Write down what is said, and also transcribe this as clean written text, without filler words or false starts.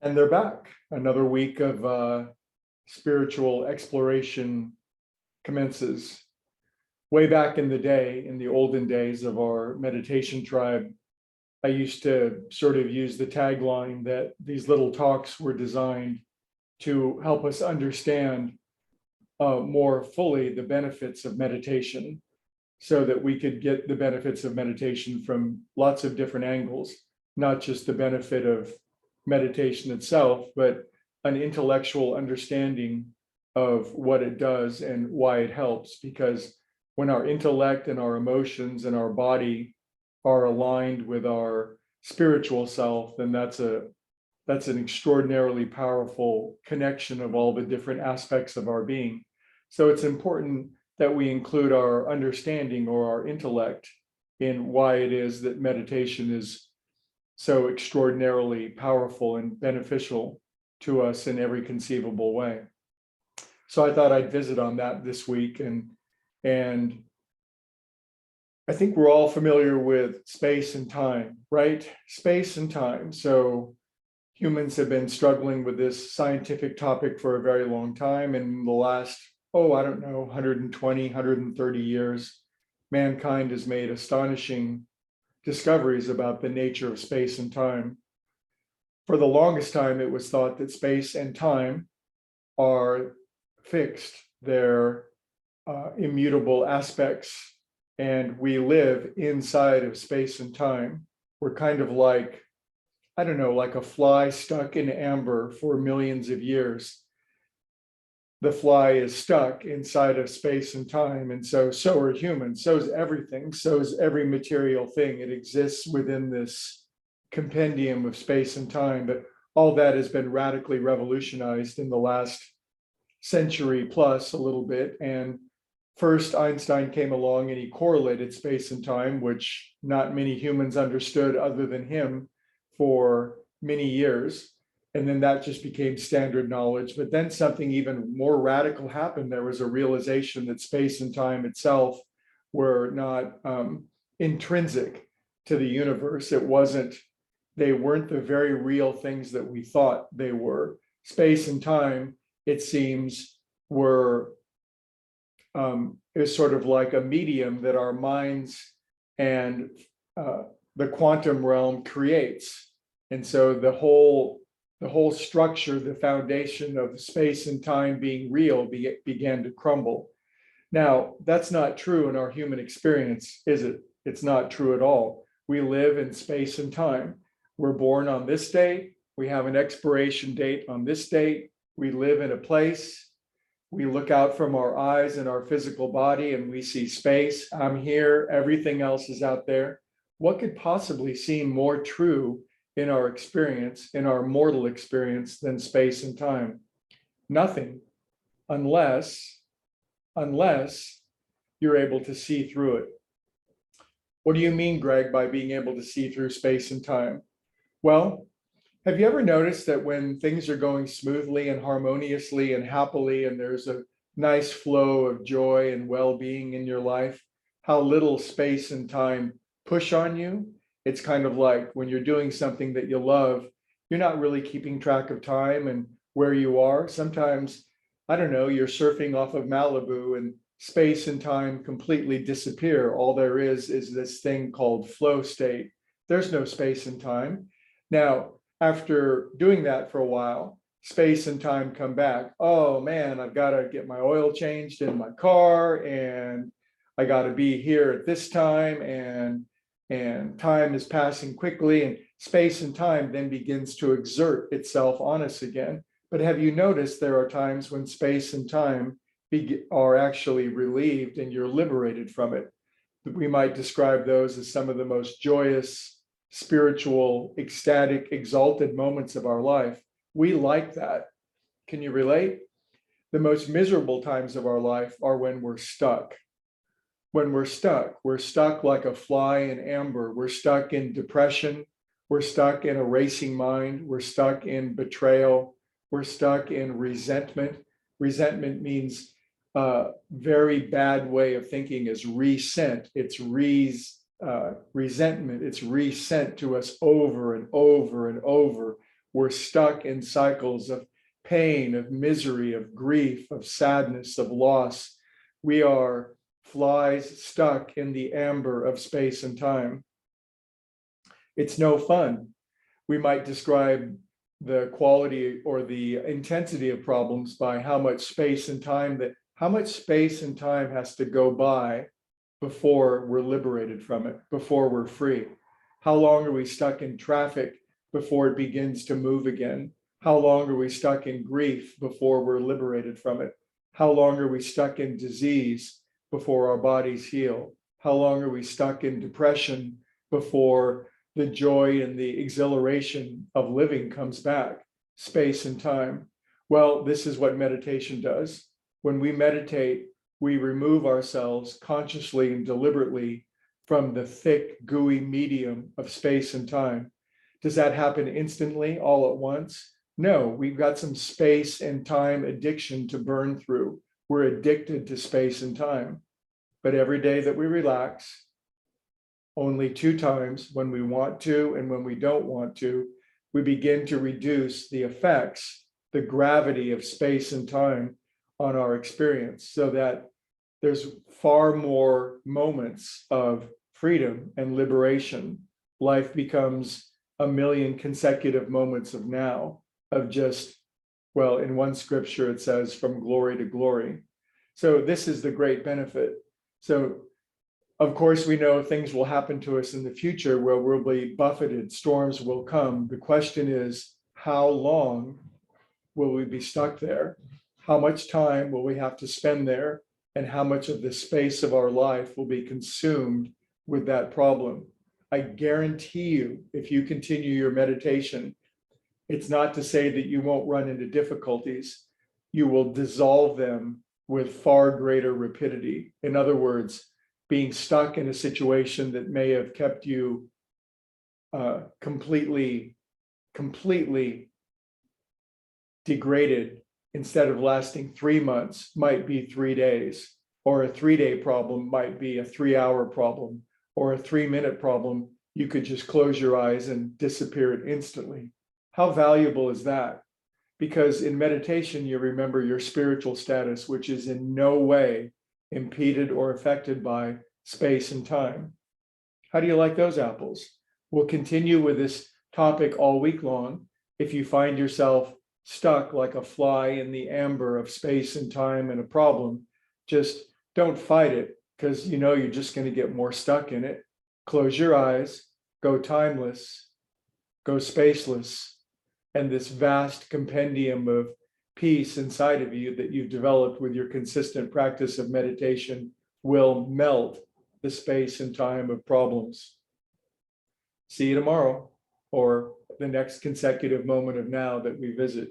And they're back. Another week of spiritual exploration commences. Way back in the day, in the olden days of our meditation tribe, I used to sort of use the tagline that these little talks were designed to help us understand more fully the benefits of meditation, so that we could get the benefits of meditation from lots of different angles, not just the benefit of meditation itself, but an intellectual understanding of what it does and why it helps. Because when our intellect and our emotions and our body are aligned with our spiritual self, then that's an extraordinarily powerful connection of all the different aspects of our being. So it's important that we include our understanding or our intellect in why it is that meditation is so extraordinarily powerful and beneficial to us in every conceivable way. So I thought I'd visit on that this week. And I think we're all familiar with space and time, right? Space and time. So humans have been struggling with this scientific topic for a very long time. And in the last, I don't know, 120, 130 years, mankind has made astonishing discoveries about the nature of space and time. For the longest time, it was thought that space and time are fixed. They're immutable aspects, and we live inside of space and time. We're kind of like, I don't know, like a fly stuck in amber for millions of years. The fly is stuck inside of space and time. And so are humans, so is everything, so is every material thing. It exists within this compendium of space and time, but all that has been radically revolutionized in the last century plus a little bit. And first Einstein came along and he correlated space and time, which not many humans understood other than him for many years. And then that just became standard knowledge. But then something even more radical happened. There was a realization that space and time itself were not intrinsic to the universe. They weren't the very real things that we thought they were. Space and time, it seems, were is sort of like a medium that our minds and the quantum realm creates. And so the whole structure, the foundation of space and time being real began to crumble. Now, that's not true in our human experience, is it? It's not true at all. We live in space and time. We're born on this date. We have an expiration date on this date. We live in a place. We look out from our eyes and our physical body and we see space. I'm here. Everything else is out there. What could possibly seem more true in our experience, in our mortal experience, than space and time? Nothing, unless you're able to see through it. What do you mean, Greg, by being able to see through space and time? Well, have you ever noticed that when things are going smoothly and harmoniously and happily, and there's a nice flow of joy and well-being in your life, how little space and time push on you? It's kind of like when you're doing something that you love, you're not really keeping track of time and where you are. Sometimes, I don't know, you're surfing off of Malibu and space and time completely disappear. All there is this thing called flow state. There's no space and time. Now, after doing that for a while, space and time come back. Oh man, I've got to get my oil changed in my car, and I got to be here at this time, and time is passing quickly, and space and time then begins to exert itself on us again. But have you noticed there are times when space and time are actually relieved and you're liberated from it? We might describe those as some of the most joyous, spiritual, ecstatic, exalted moments of our life. We like that. Can you relate? The most miserable times of our life are when we're stuck. When we're stuck like a fly in amber. We're stuck in depression. We're stuck in a racing mind. We're stuck in betrayal. We're stuck in resentment. Resentment means a very bad way of thinking is resent. It's resentment. It's resent to us over and over and over. We're stuck in cycles of pain, of misery, of grief, of sadness, of loss. We are flies stuck in the amber of space and time. It's no fun. We might describe the quality or the intensity of problems by how much space and time has to go by before we're liberated from it, before we're free. How long are we stuck in traffic before it begins to move again? How long are we stuck in grief before we're liberated from it? How long are we stuck in disease before our bodies heal? How long are we stuck in depression before the joy and the exhilaration of living comes back? Space and time. Well, this is what meditation does. When we meditate, we remove ourselves consciously and deliberately from the thick, gooey medium of space and time. Does that happen instantly, all at once? No, we've got some space and time addiction to burn through. We're addicted to space and time. But every day that we relax, only 2 times, when we want to and when we don't want to, we begin to reduce the effects, the gravity of space and time on our experience, so that there's far more moments of freedom and liberation. Life becomes a million consecutive moments of now, of just, well, in one scripture it says from glory to glory. So this is the great benefit. So of course, we know things will happen to us in the future where we'll be buffeted, storms will come. The question is, how long will we be stuck there? How much time will we have to spend there? And how much of the space of our life will be consumed with that problem? I guarantee you, if you continue your meditation, it's not to say that you won't run into difficulties. You will dissolve them with far greater rapidity. In other words, being stuck in a situation that may have kept you completely degraded, instead of lasting 3 months, might be 3 days, or a 3-day problem might be a 3-hour problem, or a 3-minute problem. You could just close your eyes and disappear it instantly. How valuable is that? Because in meditation, you remember your spiritual status, which is in no way impeded or affected by space and time. How do you like those apples? We'll continue with this topic all week long. If you find yourself stuck like a fly in the amber of space and time and a problem, just don't fight it, because you know you're just going to get more stuck in it. Close your eyes, go timeless, go spaceless, and this vast compendium of peace inside of you that you've developed with your consistent practice of meditation will melt the space and time of problems. See you tomorrow, or the next consecutive moment of now that we visit.